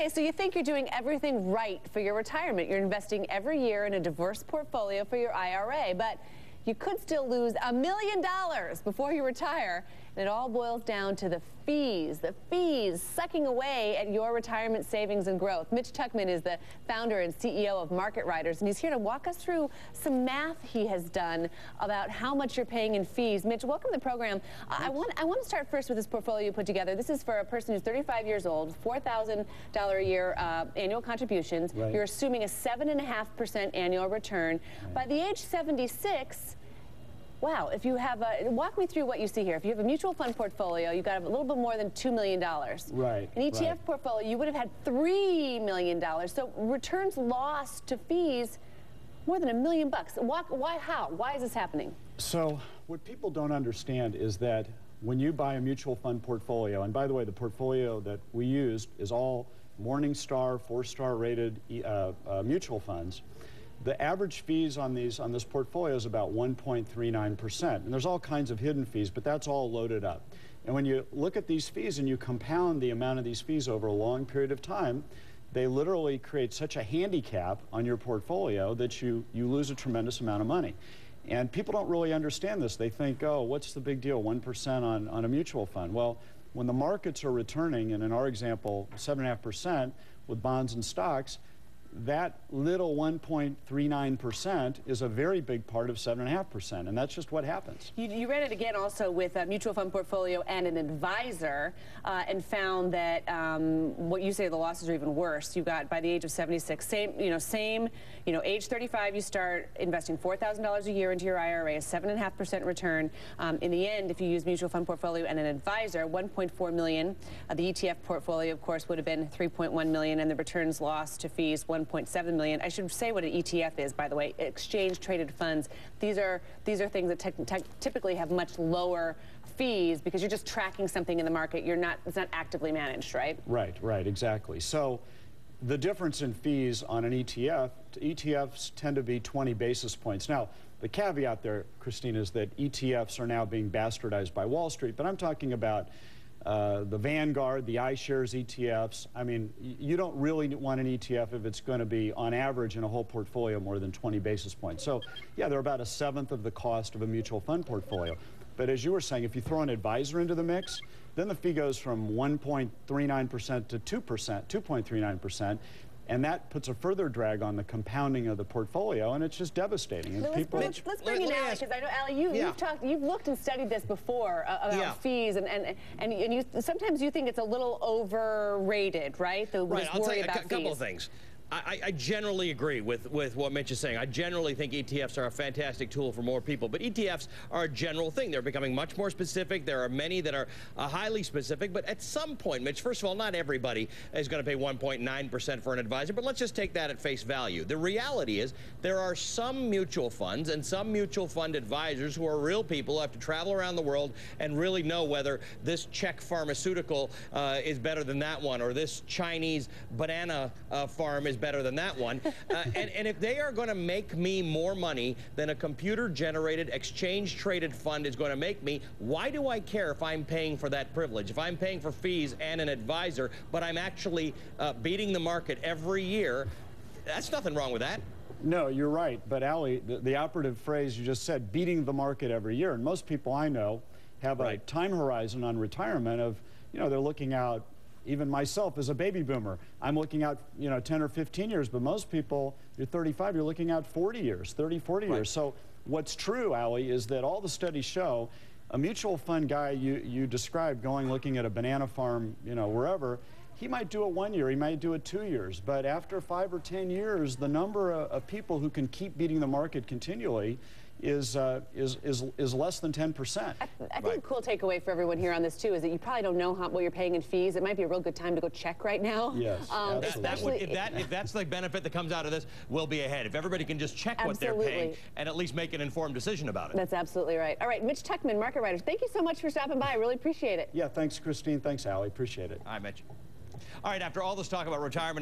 Okay, so you think you're doing everything right for your retirement. You're investing every year in a diverse portfolio for your IRA, but you could still lose $1 million before you retire. And it all boils down to the fees sucking away at your retirement savings and growth. Mitch Tuchman is the founder and CEO of MarketRiders, and he's here to walk us through some math he has done about how much you're paying in fees. Mitch, welcome to the program. I want to start first with this portfolio you put together. This is for a person who's 35 years old, $4,000 a year annual contributions. Right. You're assuming a 7.5% annual return. Right. By the age 76, wow, if you have a, walk me through what you see here. If you have a mutual fund portfolio, you've got a little bit more than $2 million. Right. An ETF portfolio, you would have had $3 million. So returns lost to fees, more than $1 million. Why, how? Why is this happening? So what people don't understand is that when you buy a mutual fund portfolio, and by the way, the portfolio that we used is all Morningstar, 4-star rated mutual funds. The average fees on this portfolio is about 1.39%. And there's all kinds of hidden fees, but that's all loaded up. And when you look at these fees and you compound the amount of these fees over a long period of time, they literally create such a handicap on your portfolio that you lose a tremendous amount of money. And people don't really understand this. They think, oh, what's the big deal, 1% on a mutual fund? Well, when the markets are returning, and in our example, 7.5% with bonds and stocks, that little 1.39% is a very big part of 7.5%, and that's just what happens. You ran it again also with a mutual fund portfolio and an advisor, and found that what you say the losses are even worse. You got by the age of 76, age 35, you start investing $4,000 a year into your IRA, a 7.5% return. In the end, if you use mutual fund portfolio and an advisor, $1.4 million. The ETF portfolio, of course, would have been $3.1 million, and the returns lost to fees $1.7 million. I should say what an ETF is, by the way. Exchange-traded funds. These are things that typically have much lower fees because you're just tracking something in the market. It's not actively managed, right? Right, exactly. So the difference in fees on an ETF, ETFs tend to be 20 basis points. Now, the caveat there, Christine, is that ETFs are now being bastardized by Wall Street, but I'm talking about the Vanguard, the iShares ETFs. I mean, you don't really want an ETF if it's going to be, on average, in a whole portfolio, more than 20 basis points. So, yeah, they're about 1/7 of the cost of a mutual fund portfolio. But as you were saying, if you throw an advisor into the mix, then the fee goes from 1.39% to 2%, 2.39%. And that puts a further drag on the compounding of the portfolio, and it's just devastating. And let's bring in Ali, because I know, Ali, you've looked and studied this before about fees, and sometimes you think it's a little overrated, right? Right, I'll tell you a couple of things. I generally agree with what Mitch is saying. I generally think ETFs are a fantastic tool for more people, but ETFs are a general thing. They're becoming much more specific. There are many that are highly specific, but at some point, Mitch, first of all, not everybody is going to pay 1.9% for an advisor, but let's just take that at face value. The reality is there are some mutual funds and some mutual fund advisors who are real people who have to travel around the world and really know whether this Czech pharmaceutical is better than that one, or this Chinese banana farm is better than that one. And if they are going to make me more money than a computer-generated, exchange-traded fund is going to make me, why do I care if I'm paying for that privilege? If I'm paying for fees and an advisor, but I'm actually beating the market every year, that's nothing wrong with that. No, you're right. But, Ali, the operative phrase you just said, beating the market every year. And most people I know have a time horizon on retirement of, they're looking out. Even myself as a baby boomer, I'm looking out, 10 or 15 years, but most people, you're 35, you're looking out 40 years, 30, 40 years. So what's true, Ali, is that all the studies show a mutual fund guy you described looking at a banana farm, wherever, he might do it 1 year, he might do it 2 years, but after 5 or 10 years, the number of people who can keep beating the market continually is less than 10%. I think a cool takeaway for everyone here on this too is that you probably don't know what you're paying in fees. It might be a real good time to go check right now. Yes, absolutely. If that's the benefit that comes out of this, we'll be ahead. If everybody can just check what they're paying and at least make an informed decision about it. That's absolutely right. All right, Mitch Tuchman, MarketRiders, thank you so much for stopping by. I really appreciate it. Yeah, thanks, Christine. Thanks, Ali. Appreciate it. Hi, Mitch. All right, after all this talk about retirement